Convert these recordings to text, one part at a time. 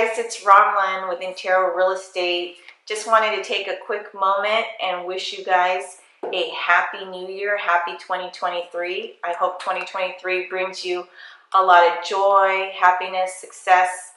guys, it's Ronlyn with Intero Real Estate. Just wanted to take a quick moment and wish you guys a happy new year, happy 2023. I hope 2023 brings you a lot of joy, happiness, success.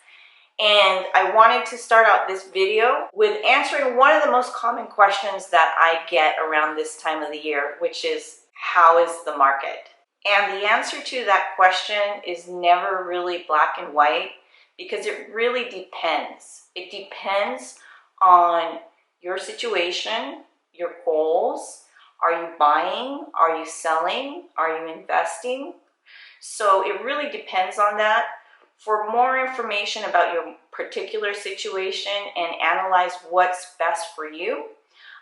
And I wanted to start out this video with answering one of the most common questions that I get around this time of the year, which is, how is the market? And the answer to that question is never really black and white, because it really depends. It depends on your situation, your goals. Are you buying? Are you selling? Are you investing? So it really depends on that. For more information about your particular situation and analyze what's best for you,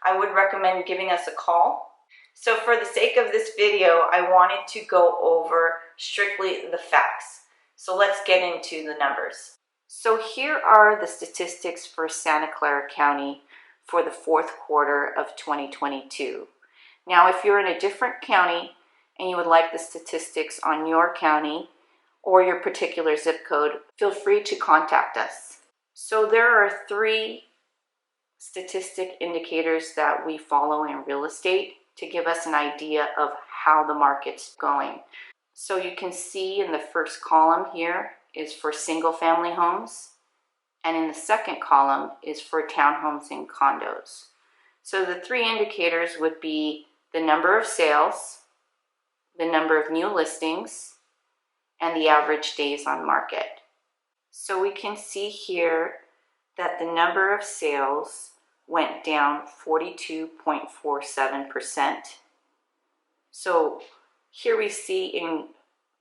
I would recommend giving us a call. So for the sake of this video, I wanted to go over strictly the facts. So let's get into the numbers. So here are the statistics for Santa Clara County for the fourth quarter of 2022. Now, if you're in a different county and you would like the statistics on your county or your particular zip code, feel free to contact us. So there are 3 statistic indicators that we follow in real estate to give us an idea of how the market's going. So you can see in the first column here is for single family homes, and in the second column is for townhomes and condos. So the 3 indicators would be the number of sales, the number of new listings, and the average days on market. So we can see here that the number of sales went down 42.47%. So here we see in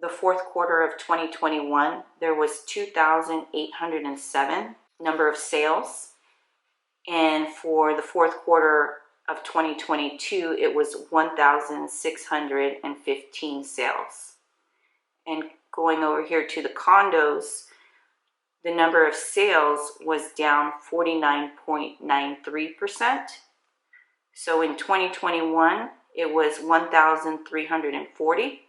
the fourth quarter of 2021, there was 2,807 number of sales. And for the fourth quarter of 2022, it was 1,615 sales. And going over here to the condos, the number of sales was down 49.93%. So in 2021, it was 1,340.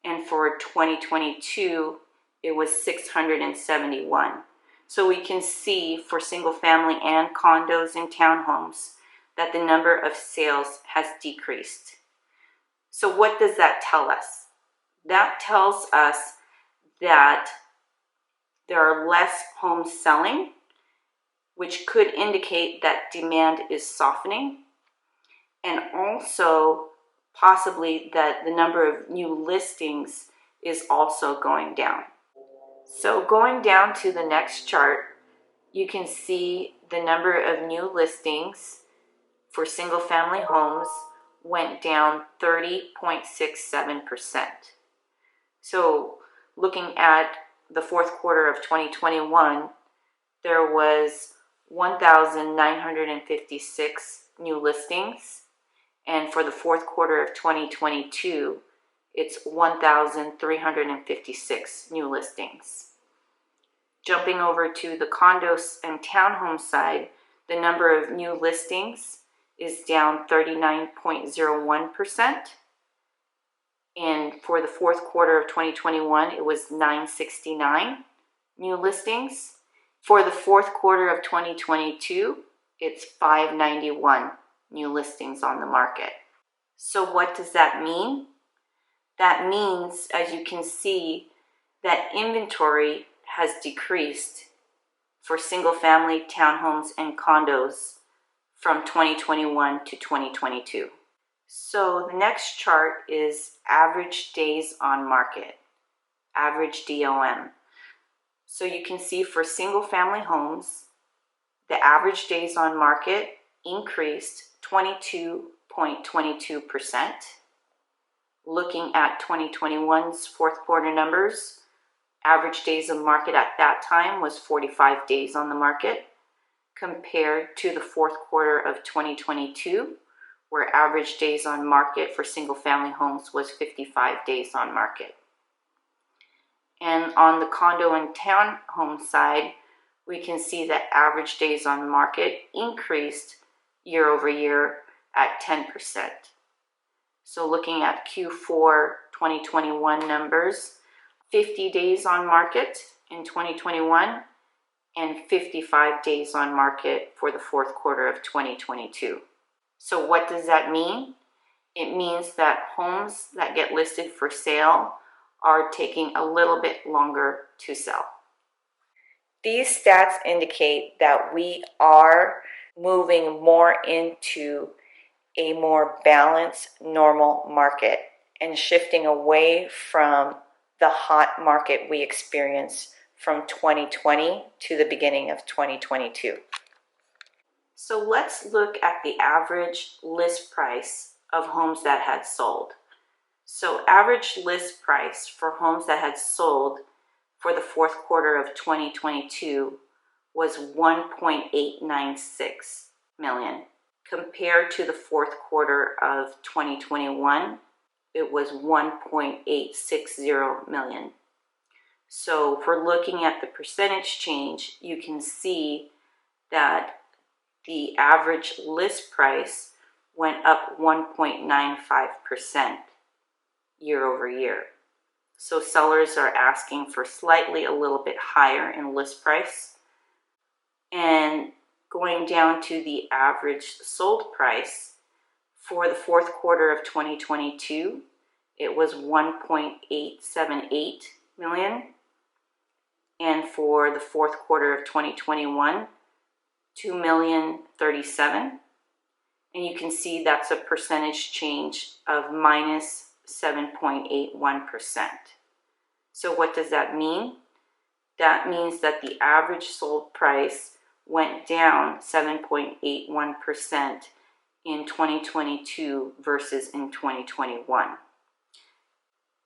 And for 2022, it was 671. So we can see for single family and condos and townhomes that the number of sales has decreased. So what does that tell us? That tells us that there are less homes selling, which could indicate that demand is softening, and also possibly that the number of new listings is also going down. So going down to the next chart, you can see the number of new listings for single family homes went down 30.67%. So looking at the fourth quarter of 2021, there was 1,956 new listings. And for the fourth quarter of 2022, it's 1,356 new listings. Jumping over to the condos and townhome side, the number of new listings is down 39.01%. And for the fourth quarter of 2021, it was 969 new listings. For the fourth quarter of 2022, it's 591 new listings on the market. So what does that mean? That means, as you can see, that inventory has decreased for single family, townhomes, and condos from 2021 to 2022. So the next chart is average days on market, average DOM. So you can see for single family homes, the average days on market increased 22.22%. Looking at 2021's fourth quarter numbers, average days of market at that time was 45 days on the market, compared to the fourth quarter of 2022, where average days on market for single family homes was 55 days on market. And on the condo and townhome side, we can see that average days on market increased year over year at 10%. So looking at Q4 2021 numbers, 50 days on market in 2021 and 55 days on market for the fourth quarter of 2022. So what does that mean? It means that homes that get listed for sale are taking a little bit longer to sell. These stats indicate that we are moving more into a more balanced, normal market and shifting away from the hot market we experienced from 2020 to the beginning of 2022. So let's look at the average list price of homes that had sold. So average list price for homes that had sold for the fourth quarter of 2022 was $1.896 million. Compared to the fourth quarter of 2021, it was $1.860 million. So if we're looking at the percentage change, you can see that the average list price went up 1.95% year over year. So sellers are asking for slightly a little bit higher in list price. And going down to the average sold price for the fourth quarter of 2022, it was $1.878 million. And for the fourth quarter of 2021, $2,037,000. And you can see that's a percentage change of minus 7.81%. So what does that mean? That means that the average sold price went down 7.81% in 2022 versus in 2021.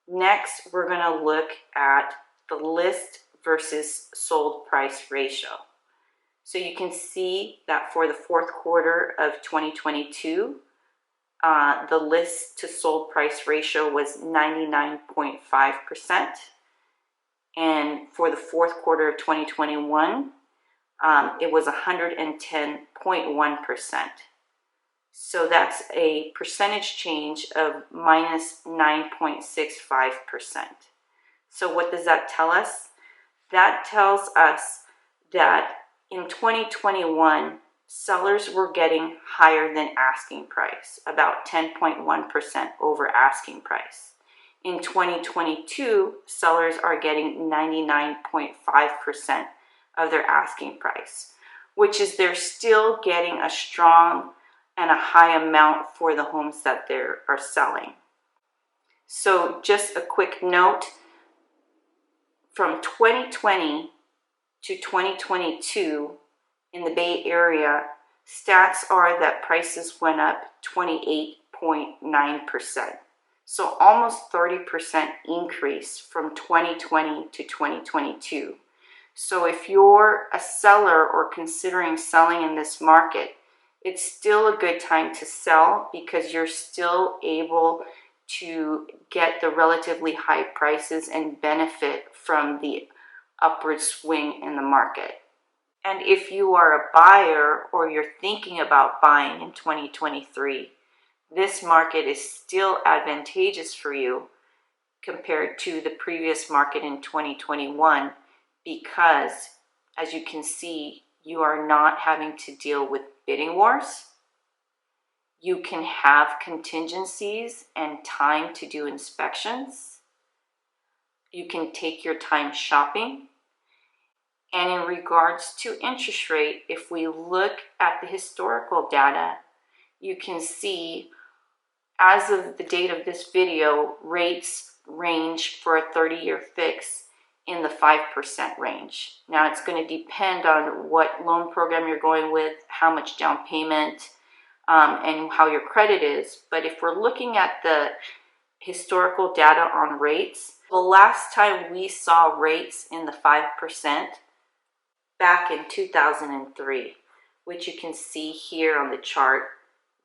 Next, we're going to look at the list versus sold price ratio. So you can see that for the fourth quarter of 2022, the list to sold price ratio was 99.5%. And for the fourth quarter of 2021, it was 110.1%. So that's a percentage change of minus 9.65%. So what does that tell us? That tells us that in 2021, sellers were getting higher than asking price, about 10.1% over asking price. In 2022, sellers are getting 99.5% of their asking price, which is they're still getting a strong and a high amount for the homes that they are selling. So just a quick note, from 2020 to 2022 in the Bay Area, stats are that prices went up 28.9%. So almost 30% increase from 2020 to 2022. So if you're a seller or considering selling in this market, it's still a good time to sell because you're still able to get the relatively high prices and benefit from the upward swing in the market. And if you are a buyer or you're thinking about buying in 2023, this market is still advantageous for you compared to the previous market in 2021 because, as you can see, you are not having to deal with bidding wars. You can have contingencies and time to do inspections. You can take your time shopping. And in regards to interest rate, if we look at the historical data, you can see as of the date of this video, rates range for a 30-year fix in the 5% range. Now it's going to depend on what loan program you're going with, how much down payment, and how your credit is. But if we're looking at the historical data on rates, the last time we saw rates in the 5% back in 2003, which you can see here on the chart,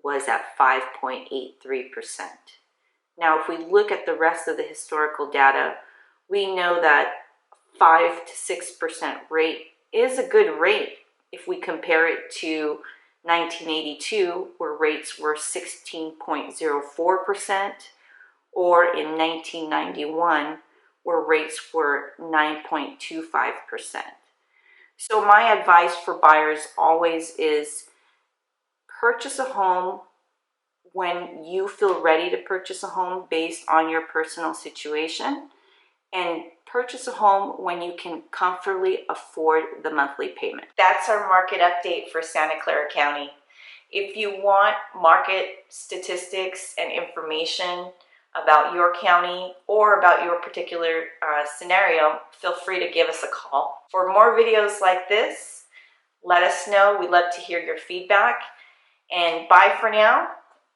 was at 5.83%. Now, if we look at the rest of the historical data, we know that 5 to 6% rate is a good rate if we compare it to 1982, where rates were 16.04%, or in 1991, where rates were 9.25%. So my advice for buyers always is purchase a home when you feel ready to purchase a home based on your personal situation, and purchase a home when you can comfortably afford the monthly payment. That's our market update for Santa Clara County. If you want market statistics and information about your county or about your particular scenario, feel free to give us a call. For more videos like this, let us know. We'd love to hear your feedback. And bye for now,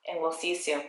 and we'll see you soon.